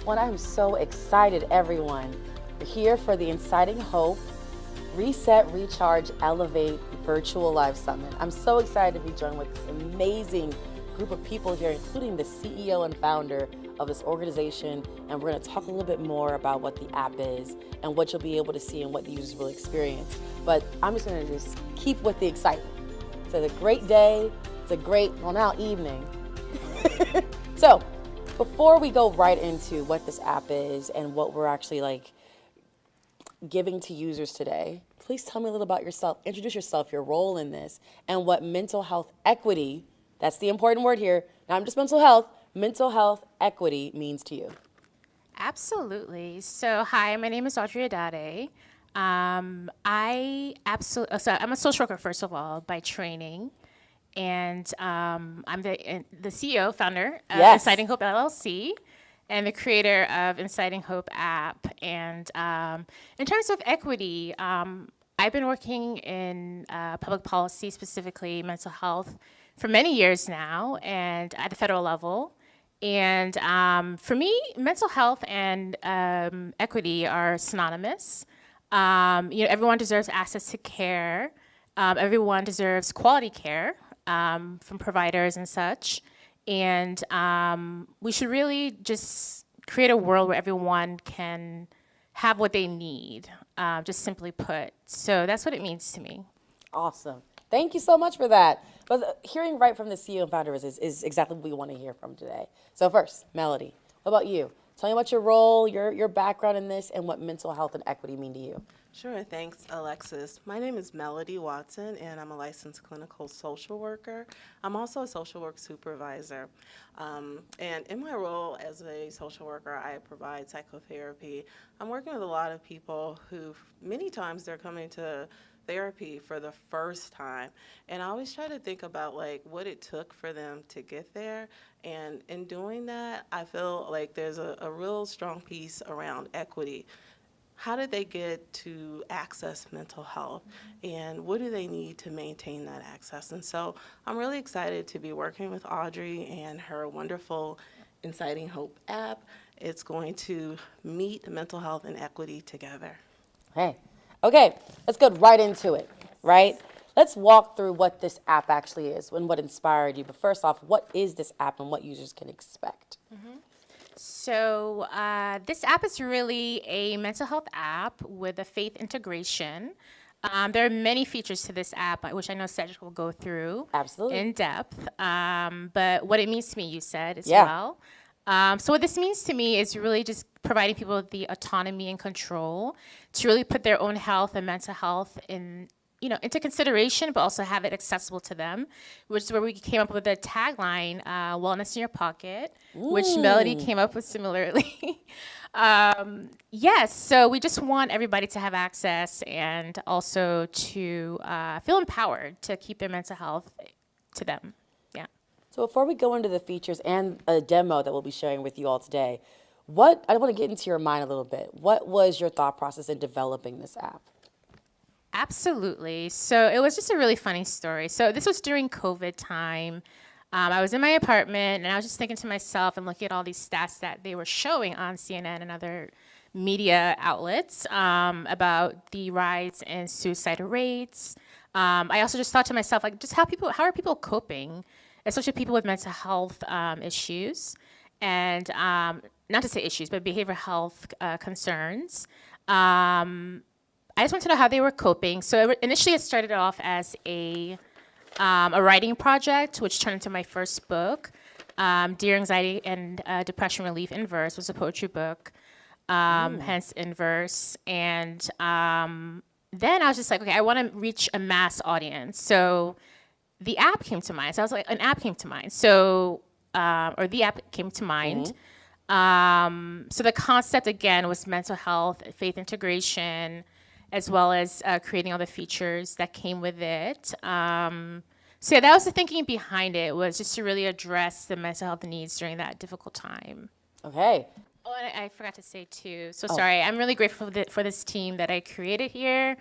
Well, I'm so excited, everyone. We're here for the Inciting Hope Reset, Recharge, Elevate Virtual Live Summit. I'm so excited to be joined with this amazing group of people here, including the CEO and founder of this organization. And we're going to talk a little bit more about what the app is and what you'll be able to see and what the users will experience. But I'm just going to keep with the excitement. It's a great day. It's a great, well, now evening. So before we go right into what this app is and what we're actually giving to users today, please tell me a little about yourself. Introduce yourself, your role in this, and what mental health equity, that's the important word here, not just mental health equity means to you. Absolutely. So, hi, my name is Audrey Adade. I'm a social worker, first of all, by training. And I'm the CEO, founder of Inciting Hope LLC, and the creator of Inciting Hope App. And in terms of equity, I've been working in public policy, specifically mental health, for many years now, and at the federal level. And for me, mental health and equity are synonymous. Everyone deserves access to care. Everyone deserves quality care from providers and such. And we should really just create a world where everyone can have what they need, just simply put. So that's what it means to me. Awesome. Thank you so much for that. But hearing right from the CEO and founder is exactly what we want to hear from today. So first, Melody, what about you? Tell me about your role, your background in this, and what mental health and equity mean to you. Sure, thanks, Alexis. My name is Melody Watson, and I'm a licensed clinical social worker. I'm also a social work supervisor. And in my role as a social worker, I provide psychotherapy. I'm working with a lot of people who, many times, they're coming to therapy for the first time. And I always try to think about what it took for them to get there. And in doing that, I feel like there's a real strong piece around equity. How did they get to access mental health, and what do they need to maintain that access? And so I'm really excited to be working with Audrey and her wonderful Inciting Hope app. It's going to meet mental health and equity together. Okay, let's go right into it, right? Let's walk through what this app actually is and what inspired you. But first off, what is this app and what users can expect? Mm-hmm. So this app is really a mental health app with a faith integration. There are many features to this app, which I know Cedric will go through in depth. But what it means to me, you said as well. So what this means to me is really just providing people with the autonomy and control to really put their own health and mental health into consideration, but also have it accessible to them, which is where we came up with the tagline, wellness in your pocket, which Melody came up with similarly. So we just want everybody to have access and also to feel empowered to keep their mental health to them. So before we go into the features and a demo that we'll be sharing with you all today, I want to get into your mind a little bit. What was your thought process in developing this app? Absolutely. So it was just a really funny story. So this was during COVID time. I was in my apartment, and I was just thinking to myself and looking at all these stats that they were showing on CNN and other media outlets about the rise in suicide rates. I also just thought to myself, just how are people coping, especially people with mental health issues, and not to say issues, but behavioral health concerns. I just wanted to know how they were coping. So initially it started off as a writing project, which turned into my first book. Dear Anxiety and Depression Relief in Verse was a poetry book, hence in verse. And then I was just like, okay, I want to reach a mass audience. So the app came to mind. So I was like, an app came to mind. So, or the app came to mind. So the concept, again, was mental health, faith integration, as well as creating all the features that came with it. So that was the thinking behind it, was just to really address the mental health needs during that difficult time. Okay. Oh, and I forgot to say too, so sorry, I'm really grateful for this team that I created here.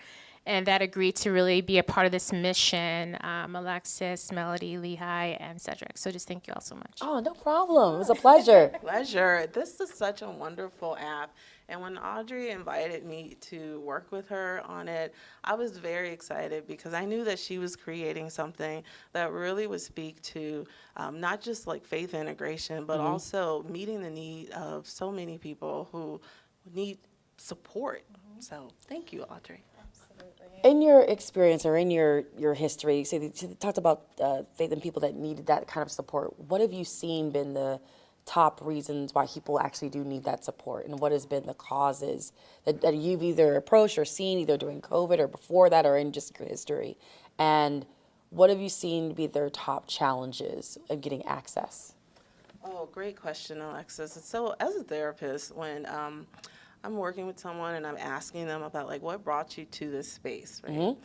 and that agreed to really be a part of this mission. Alexis, Melody, Lehigh, and Cedric. So just thank you all so much. Oh, no problem. It was a pleasure. Pleasure. This is such a wonderful app. And when Audrey invited me to work with her on it, I was very excited because I knew that she was creating something that really would speak to not just like faith integration, but also meeting the need of so many people who need support. So thank you, Audrey. In your experience or in your history, you talked about faith and people that needed that kind of support. What have you seen been the top reasons why people actually do need that support, and what has been the causes that you've either approached or seen either during COVID or before that or in just your history? And what have you seen to be their top challenges of getting access? Oh, great question, Alexis. So as a therapist, when I'm working with someone and I'm asking them about like what brought you to this space, right?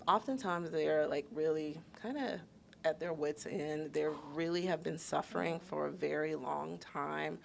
Oftentimes they're like really kind of at their wits' end. They really have been suffering for a very long time.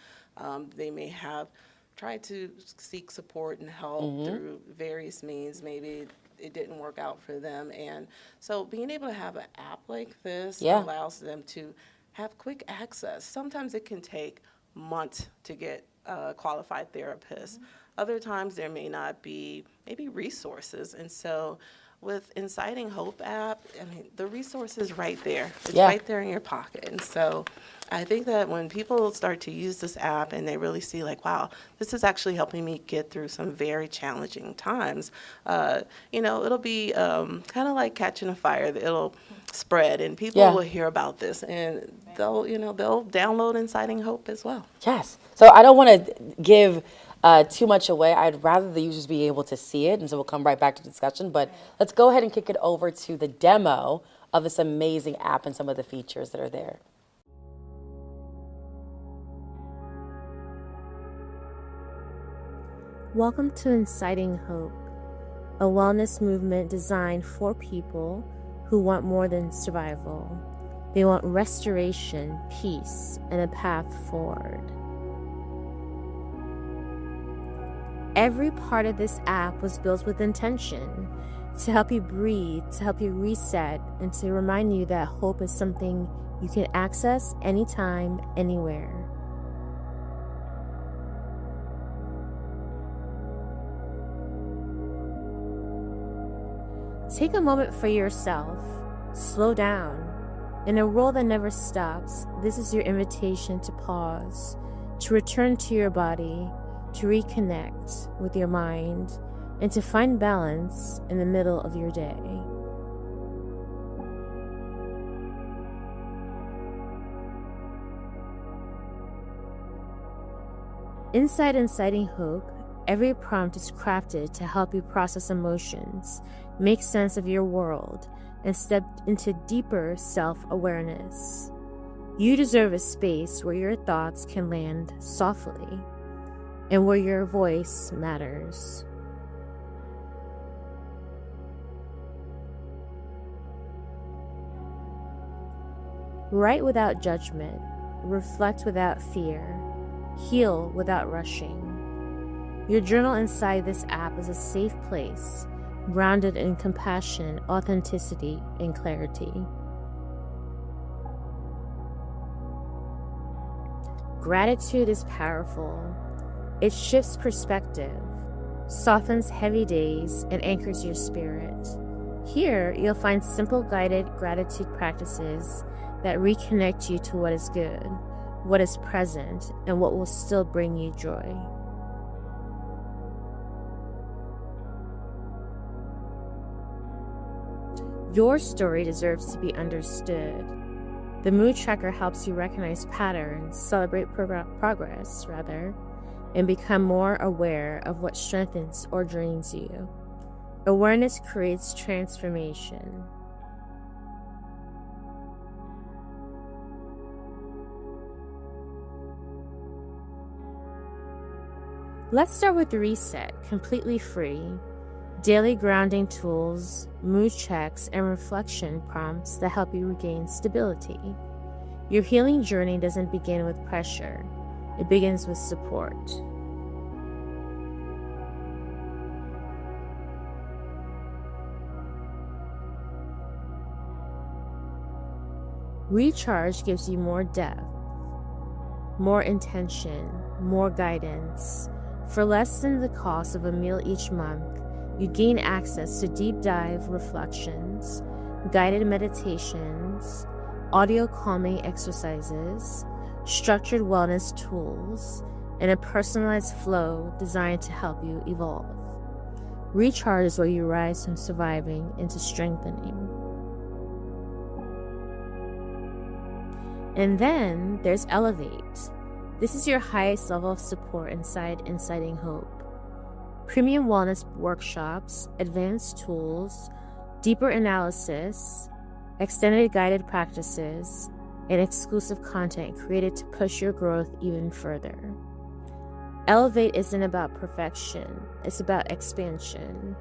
They may have tried to seek support and help through various means. Maybe it didn't work out for them. And so being able to have an app like this allows them to have quick access. Sometimes it can take months to get a qualified therapist. Other times there may not be maybe resources. And so with Inciting Hope app, I mean, the resource is right there. It's right there in your pocket. And so I think that when people start to use this app and they really see like, wow, this is actually helping me get through some very challenging times, it'll be kind of like catching a fire. It'll spread and people will hear about this and they'll download Inciting Hope as well. Yes. So I don't want to give too much away. I'd rather the users be able to see it, and so we'll come right back to discussion. But let's go ahead and kick it over to the demo of this amazing app and some of the features that are there. Welcome to Inciting Hope, a wellness movement designed for people who want more than survival. They want restoration, peace, and a path forward. Every part of this app was built with intention to help you breathe, to help you reset, and to remind you that hope is something you can access anytime, anywhere. Take a moment for yourself. Slow down. In a world that never stops, this is your invitation to pause, to return to your body, to reconnect with your mind, and to find balance in the middle of your day. Inside Inciting Hope, every prompt is crafted to help you process emotions, make sense of your world, and step into deeper self-awareness. You deserve a space where your thoughts can land softly and where your voice matters. Write without judgment, reflect without fear, heal without rushing. Your journal inside this app is a safe place, grounded in compassion, authenticity, and clarity. Gratitude is powerful. It shifts perspective, softens heavy days, and anchors your spirit. Here, you'll find simple guided gratitude practices that reconnect you to what is good, what is present, and what will still bring you joy. Your story deserves to be understood. The mood tracker helps you recognize patterns, celebrate progress, and become more aware of what strengthens or drains you. Awareness creates transformation. Let's start with the reset, completely free. Daily grounding tools, mood checks, and reflection prompts that help you regain stability. Your healing journey doesn't begin with pressure. It begins with support. Recharge gives you more depth, more intention, more guidance. For less than the cost of a meal each month, you gain access to deep dive reflections, guided meditations, audio calming exercises, structured wellness tools, and a personalized flow designed to help you evolve. Recharge is where you rise from surviving into strengthening. And then there's Elevate. This is your highest level of support inside Inciting Hope. Premium wellness workshops, advanced tools, deeper analysis, extended guided practices, and exclusive content created to push your growth even further. Elevate isn't about perfection, it's about expansion.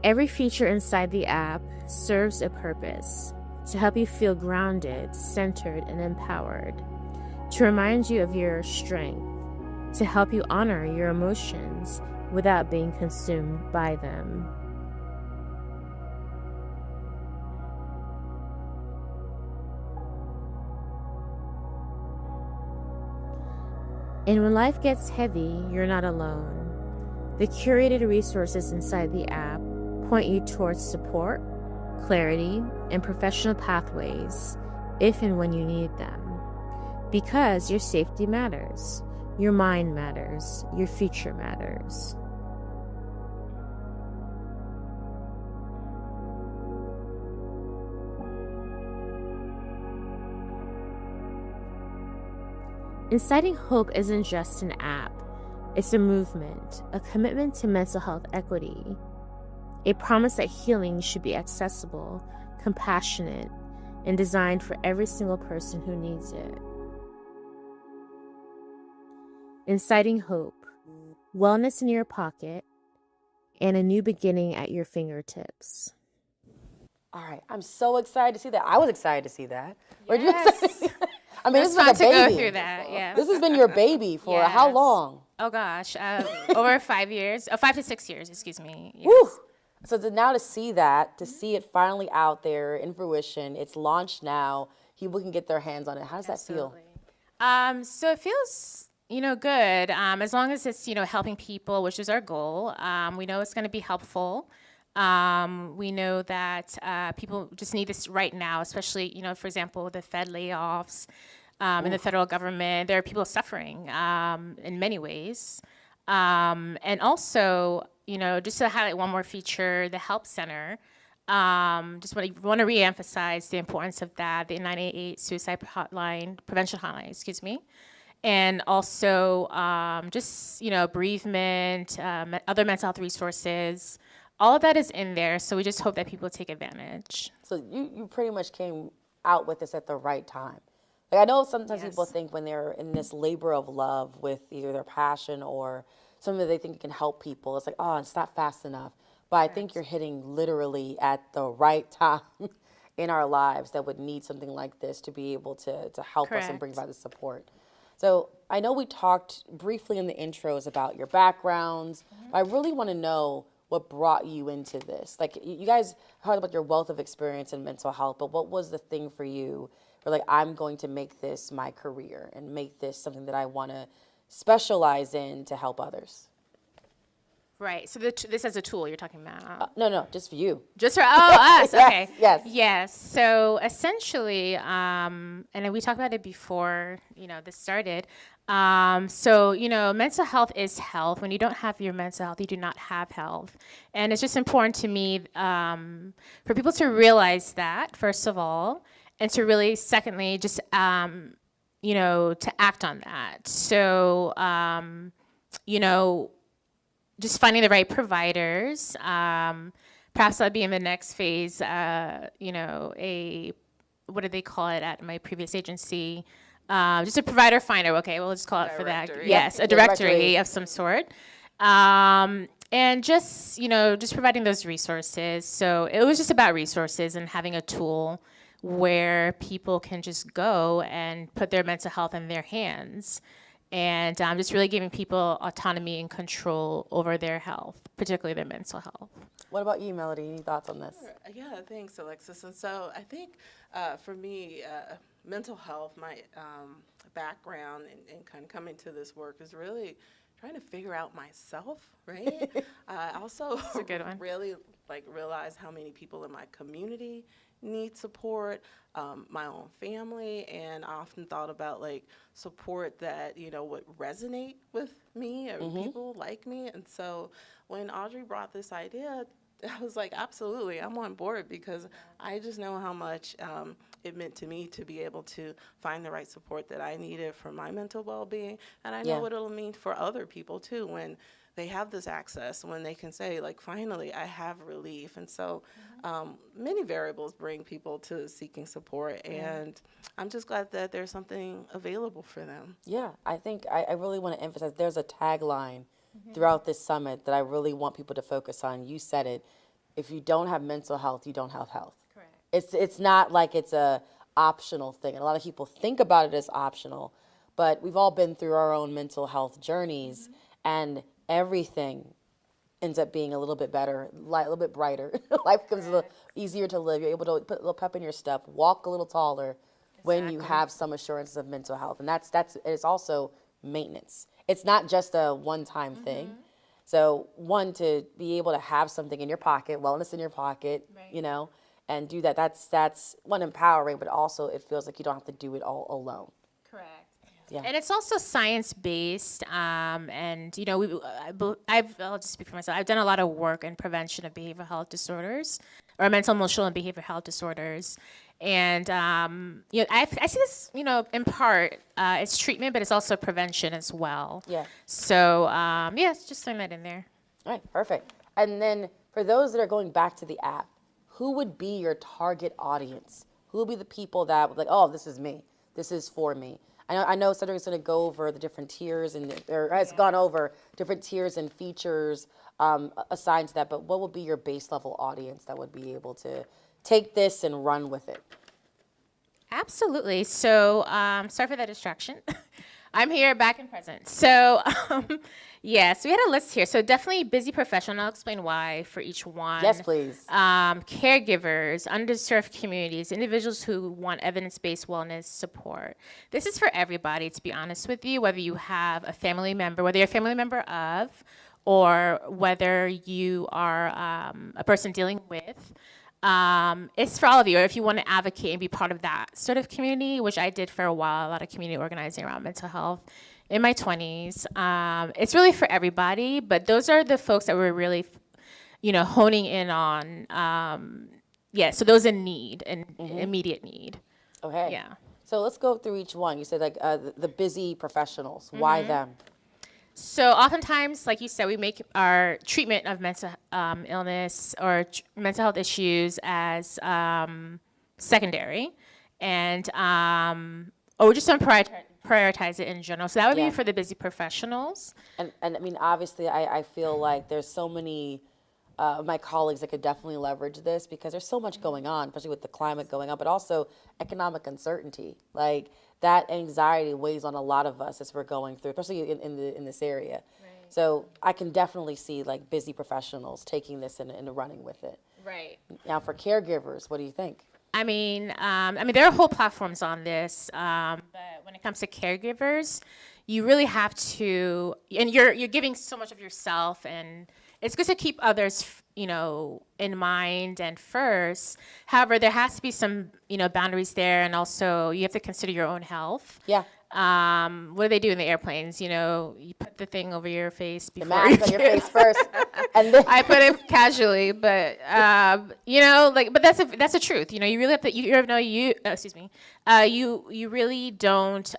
Every feature inside the app serves a purpose to help you feel grounded, centered, and empowered, to remind you of your strength, to help you honor your emotions without being consumed by them. And when life gets heavy, you're not alone. The curated resources inside the app point you towards support, clarity, and professional pathways if and when you need them. Because your safety matters, your mind matters, your future matters. Inciting Hope isn't just an app, it's a movement, a commitment to mental health equity, a promise that healing should be accessible, compassionate, and designed for every single person who needs it. Inciting Hope, wellness in your pocket, and a new beginning at your fingertips. All right, I'm so excited to see that. I was excited to see that. Were you Yes. excited? I mean, this It's is like fun a to baby. go through that, yes. This has been your baby for how Yes. long? Oh gosh, over 5 years. Oh, 5 to 6 years, excuse me. Yes. Woo! So now to see that, to see it finally out there in fruition, it's launched now. People can get their hands on it. How does that feel? So it feels, good. As long as it's, helping people, which is our goal. We know it's going to be helpful. We know that people just need this right now, especially, for example, the Fed layoffs in the federal government. There are people suffering in many ways. And also, just to highlight one more feature, the Help Center. Just want to reemphasize the importance of that, the 988 suicide hotline, prevention hotline, excuse me. And also just, bereavement, other mental health resources. All of that is in there, so we just hope that people take advantage. So you pretty much came out with this at the right time. Like, I know sometimes people think when they're in this labor of love with either their passion or something that they think can help people, it's like, oh, it's not fast enough. But I think you're hitting literally at the right time in our lives that would need something like this to be able to help us and bring about the support. So I know we talked briefly in the intros about your backgrounds, but I really want to know what brought you into this. Like, you guys heard about your wealth of experience in mental health, but what was the thing for you where, like, I'm going to make this my career and make this something that I want to specialize in to help others? Right. So this as a tool you're talking about? No, just for you. Just for us. Yes, Okay. yes. Yes. So essentially, and we talked about it before this started. Mental health is health. When you don't have your mental health, you do not have health. And it's just important to me for people to realize that, first of all, and to really, secondly, just to act on that. So just finding the right providers. Perhaps that'll be in the next phase. What do they call it at my previous agency? Just a provider finder. Okay, we'll just call it for that. Yes, a directory of some sort. And just providing those resources. So it was just about resources and having a tool where people can just go and put their mental health in their hands. and just really giving people autonomy and control over their health, particularly their mental health. What about you, Melody? Any thoughts on this? Yeah, thanks, Alexis. And so I think for me, mental health, my background and kind of coming to this work is really trying to figure out myself, right? I also That's a good one. really realize how many people in my community need support, my own family, and I often thought about support that would resonate with me or people like me. And so when Audrey brought this idea, I was like, absolutely, I'm on board, because I just know how much it meant to me to be able to find the right support that I needed for my mental well-being. And I know what it'll mean for other people too when they have this access, when they can say, finally, I have relief. And so many variables bring people to seeking support, and I'm just glad that there's something available for them. Yeah, I think I really want to emphasize there's a tagline throughout this summit that I really want people to focus on. You said it. If you don't have mental health, you don't have health. Correct. It's not like it's a optional thing. And a lot of people think about it as optional, but we've all been through our own mental health journeys, and everything ends up being a little bit better, a little bit brighter. Life becomes a little easier to live. You're able to put a little pep in your step, walk a little taller when you have some assurances of mental health. And it's also maintenance. It's not just a one-time thing. So one, to be able to have something in your pocket, wellness in your pocket, and do that, that's one, empowering, but also it feels like you don't have to do it all alone. Correct. Yeah. And it's also science-based, and I'll just speak for myself. I've done a lot of work in prevention of behavioral health disorders, or mental, emotional, and behavioral health disorders. And I see this, in part, it's treatment, but it's also prevention as well. Yeah. So just throwing that in there. All right, perfect. And then for those that are going back to the app, who would be your target audience? Who would be the people that would oh, this is me. This is for me. I know Cedric's going to go over the different tiers or has gone over different tiers and features assigned to that, but what would be your base level audience that would be able to take this and run with it? Absolutely. So, sorry for that distraction. I'm here back and present. So, so we had a list here. So definitely busy professional. I'll explain why for each one. Yes, please. Caregivers, underserved communities, individuals who want evidence-based wellness support. This is for everybody, to be honest with you, whether you have a family member, whether you're a family member of, or whether you are a person dealing with. It's for all of you, or if you want to advocate and be part of that sort of community, which I did for a while, a lot of community organizing around mental health in my 20s. It's really for everybody, but those are the folks that we're really, honing in on. So those in need, and immediate need. Okay. Yeah. So let's go through each one. You said the busy professionals. Why them? So oftentimes, like you said, we make our treatment of mental illness or mental health issues as secondary, and or we just don't prioritize it in general. So that would be for the busy professionals. And I mean, obviously, I feel like there's so many of my colleagues that could definitely leverage this, because there's so much going on, especially with the climate going on, but also economic uncertainty. Like, that anxiety weighs on a lot of us as we're going through, especially in this area. Right. So I can definitely see busy professionals taking this and running with it. Right. Now for caregivers, what do you think? I mean, there are whole platforms on this, but when it comes to caregivers, you really have to, and you're giving so much of yourself, and it's good to keep others, in mind and first. However, there has to be some, boundaries there, and also you have to consider your own health. Yeah. What do they do in the airplanes? You put the thing over your face before. The mask on your face first, and then I put it casually, but but that's the truth. You really have to. You really don't.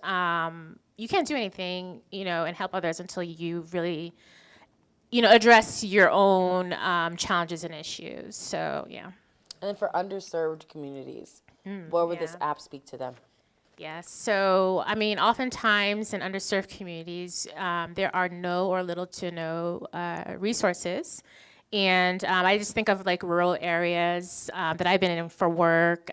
You can't do anything, and help others until you really, address your own challenges and issues. So yeah. And then for underserved communities, what would this app speak to them? Yeah, so oftentimes in underserved communities, there are no or little to no resources. And I just think of rural areas that I've been in for work.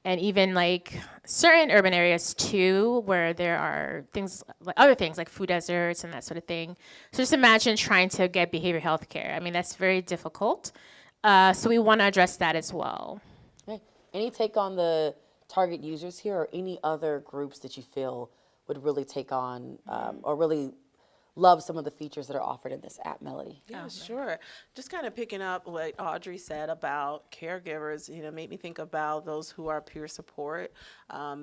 and even like certain urban areas too, where there are things like other things like food deserts and that sort of thing. So just imagine trying to get behavioral health care. I mean, that's very difficult. So we want to address that as well. Okay. Any take on the target users here, or any other groups that you feel would really take on or really love some of the features that are offered in this app, Melody? Yeah, sure. Just kind of picking up what Audrey said about caregivers, made me think about those who are peer support,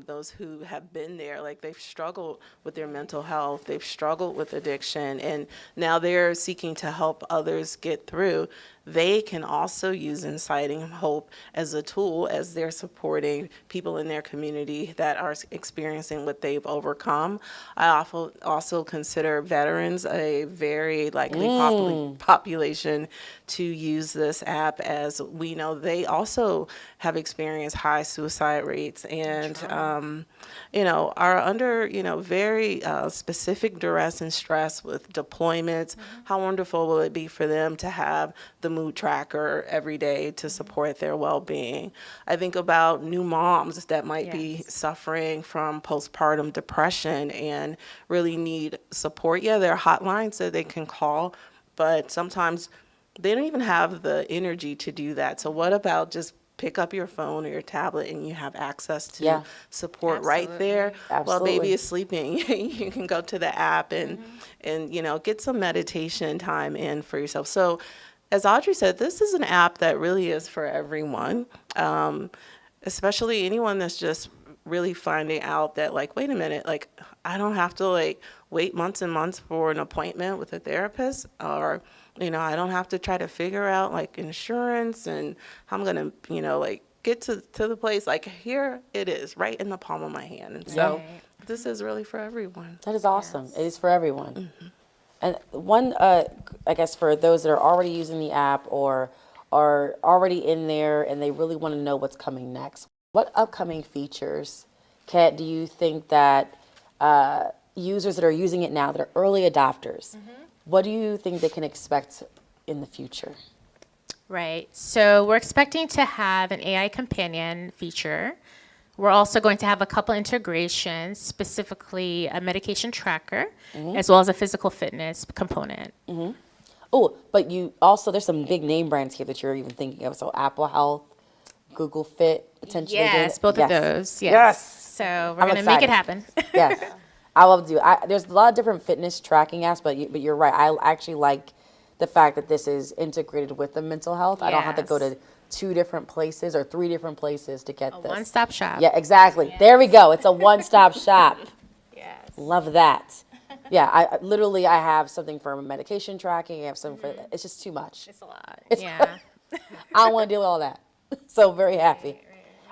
those who have been there, like they've struggled with their mental health, they've struggled with addiction, and now they're seeking to help others get through. They can also use Inciting Hope as a tool as they're supporting people in their community that are experiencing what they've overcome. I also consider veterans a very likely population to use this app, as we know they also have experienced high suicide rates and are under very specific duress and stress with deployments. How wonderful will it be for them to have the mood tracker every day to support their well-being? I think about new moms that might be suffering from postpartum depression and really need support. Yeah, there are hotlines that they can call, but sometimes they don't even have the energy to do that. So what about just pick up your phone or your tablet and you have access to support right there while baby is sleeping? You can go to the app and get some meditation time in for yourself. So as Audrey said, this is an app that really is for everyone, especially anyone that's just really finding out that, like, wait a minute, like, I don't have to wait months and months for an appointment with a therapist, or I don't have to try to figure out insurance and how I'm gonna get to the place. Like, here it is, right in the palm of my hand. And so this is really for everyone. That is awesome. It is for everyone. And one, I guess, for those that are already using the app or are already in there and they really want to know what's coming next, what upcoming features, Kat, do you think that users that are using it now, that are early adopters, what do you think they can expect in the future? Right. So we're expecting to have an AI companion feature. We're also going to have a couple integrations, specifically a medication tracker, as well as a physical fitness component. Oh, but you also, there's some big name brands here that you're even thinking of. So Apple Health, Google Fit, potentially. Yes, both of those. Yes. Yes. So we're going to make it happen. Yes. I love to do. There's a lot of different fitness tracking apps, but you're right. I actually like the fact that this is integrated with the mental health. I don't have to go to 2 different places or 3 different places to get this. One-stop shop. Yeah, exactly. Yes. There we go. It's a one-stop shop. Yes. Love that. Yeah, I have something for medication tracking. I have something for, it's just too much. It's a lot. I don't want to deal with all that. So very happy.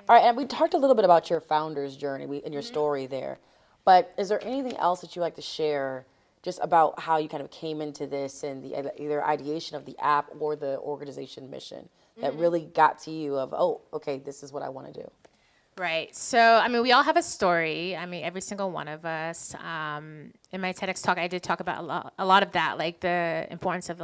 All right, and we talked a little bit about your founder's journey and your story there. But is there anything else that you'd like to share just about how you kind of came into this and the either ideation of the app or the organization mission that really got to you of, oh, okay, this is what I want to do? Right. So, I mean, we all have a story. I mean, every single one of us. In my TEDx talk, I did talk about a lot of that, like the importance of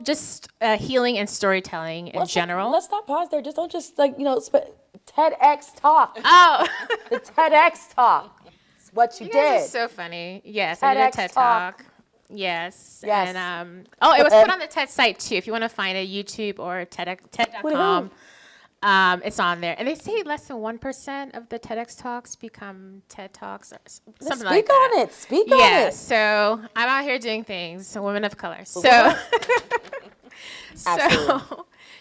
just healing and storytelling in general. Let's not pause there. Don't just TEDx talk. Oh. The TEDx talk. It's what you did. This is so funny. Yes, I did a TED Talk. Yes. Yes. And it was put on the TED site too. If you want to find it, YouTube or TED.com. It's on there. And they say less than 1% of the TEDx talks become TED Talks or something like that. Speak on it. Yeah, so I'm out here doing things, a woman of color. So,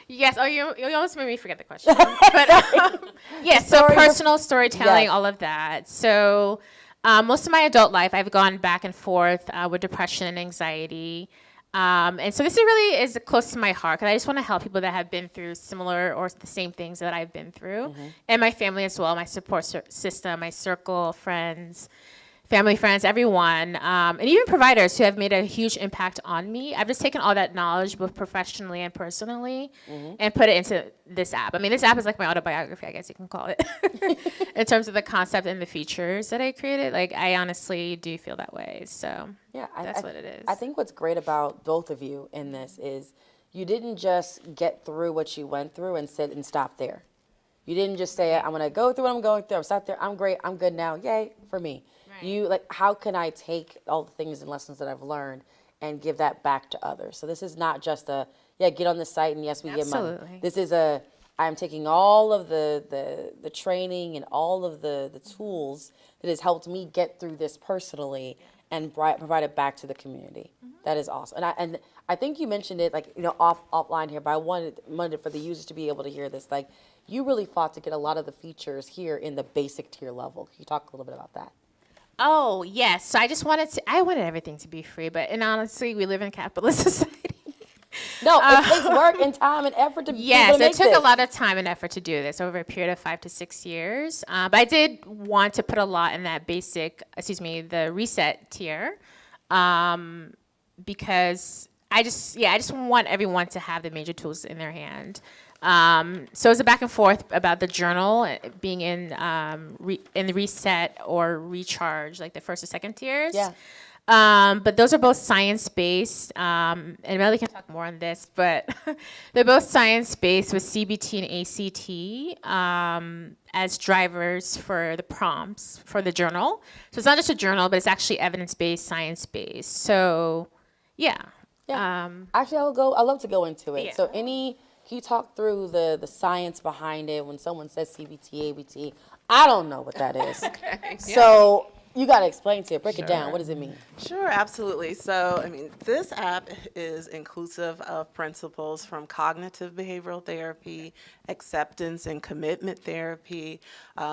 yes. Oh, you almost made me forget the question. But yes, so personal storytelling, all of that. So most of my adult life, I've gone back and forth with depression and anxiety. And so this really is close to my heart because I just want to help people that have been through similar or the same things that I've been through, and my family as well, my support system, my circle, friends, family, friends, everyone, and even providers who have made a huge impact on me. I've just taken all that knowledge, both professionally and personally, and put it into this app. I mean, this app is like my autobiography, I guess you can call it, in terms of the concept and the features that I created. Like, I honestly do feel that way. So yeah, that's what it is. I think what's great about both of you in this is you didn't just get through what you went through and sit and stop there. You didn't just say, I'm going to go through what I'm going through. I'm sat there. I'm great. I'm good now. Yay for me. Right. You like, how can I take all the things and lessons that I've learned and give that back to others? So this is not just get on the site and yes, we get money. Absolutely. This is I'm taking all of the training and all of the tools that has helped me get through this personally and provide it back to the community. That is awesome. And I think you mentioned it, like, offline here, but I wanted for the users to be able to hear this. Like, you really fought to get a lot of the features here in the basic tier level. Can you talk a little bit about that? Oh, yes. So I wanted everything to be free, and honestly, we live in a capitalist society. No, it takes work and time and effort to be able Yes, to make it took this. a lot of time and effort to do this over a period of 5 to 6 years. But I did want to put a lot in that the reset tier, because I just want everyone to have the major tools in their hand. So it's a back and forth about the journal being in the reset or recharge, like the first or second tiers. Yeah. But those are both science-based, and Melly can talk more on this, but they're both science-based with CBT and ACT as drivers for the prompts for the journal. So it's not just a journal, but it's actually evidence-based, science-based. So, yeah. Yeah. Actually, I'd love to go into it. Yeah. So can you talk through the science behind it when someone says CBT, ABT? I don't know what that is. Okay. So you got to explain to it. Break it down. What does it mean? Sure, absolutely. So, this app is inclusive of principles from cognitive behavioral therapy, acceptance and commitment therapy.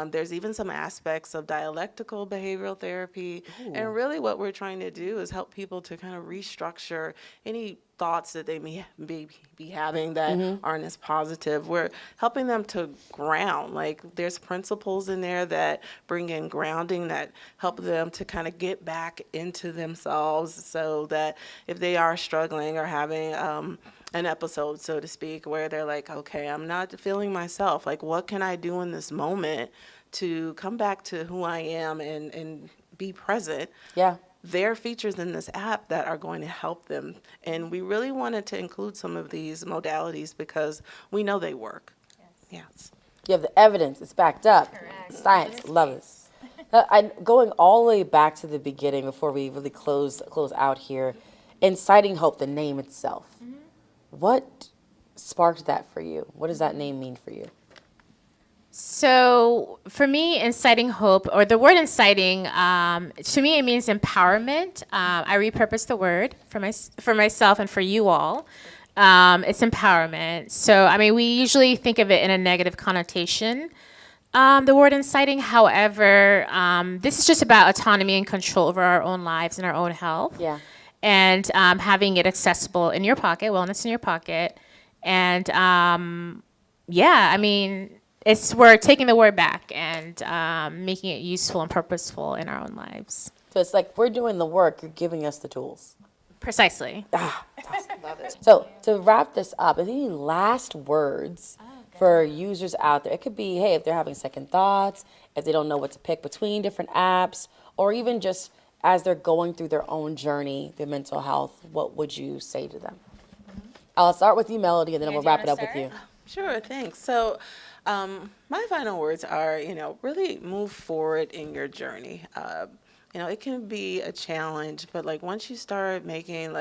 There's even some aspects of dialectical behavioral therapy. And really what we're trying to do is help people to kind of restructure any thoughts that they may be having that aren't as positive. We're helping them to ground. Like, there's principles in there that bring in grounding, that help them to kind of get back into themselves, so that if they are struggling or having an episode, so to speak, where they're like, okay, I'm not feeling myself. Like, what can I do in this moment to come back to who I am and be present? Yeah. There are features in this app that are going to help them. And we really wanted to include some of these modalities because we know they work. Yes. You have the evidence. It's backed up. Correct. Science. Love it. Going all the way back to the beginning before we really close out here, Inciting Hope, the name itself. What sparked that for you? What does that name mean for you? So for me, inciting hope, or the word inciting, to me it means empowerment. I repurposed the word for myself and for you all. It's empowerment. So we usually think of it in a negative connotation. The word inciting, however, this is just about autonomy and control over our own lives and our own health. Yeah. And having it accessible in your pocket, wellness in your pocket, and we're taking the word back and making it useful and purposeful in our own lives. So it's like we're doing the work. You're giving us the tools. Precisely. Love it. So to wrap this up, any last words for users out there? It could be, hey, if they're having second thoughts, if they don't know what to pick between different apps, or even just as they're going through their own journey, their mental health, what would you say to them? I'll start with you, Melody, and then we'll wrap it up with you. Sure, thanks. So my final words are, really move forward in your journey. It can be a challenge, but once you start making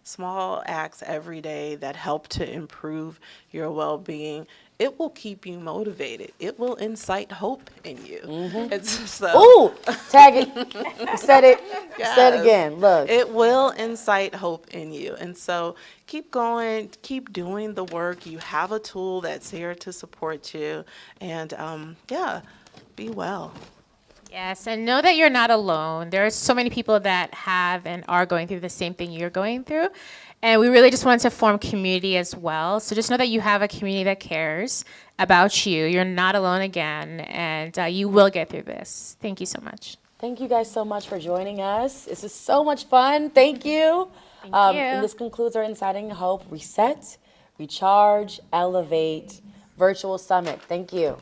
small acts every day that help to improve your well-being, it will keep you motivated. It will incite hope in you. Ooh, tag it. You said it. Yes. Say it again. Look. It will incite hope in you. And so keep going, keep doing the work. You have a tool that's here to support you. And be well. Yes, and know that you're not alone. There are so many people that have and are going through the same thing you're going through. And we really just want to form community as well. So just know that you have a community that cares about you. You're not alone again, and you will get through this. Thank you so much. Thank you guys so much for joining us. This is so much fun. Thank you. Thank you. And this concludes our Inciting Hope Reset, Recharge, Elevate Virtual Summit. Thank you.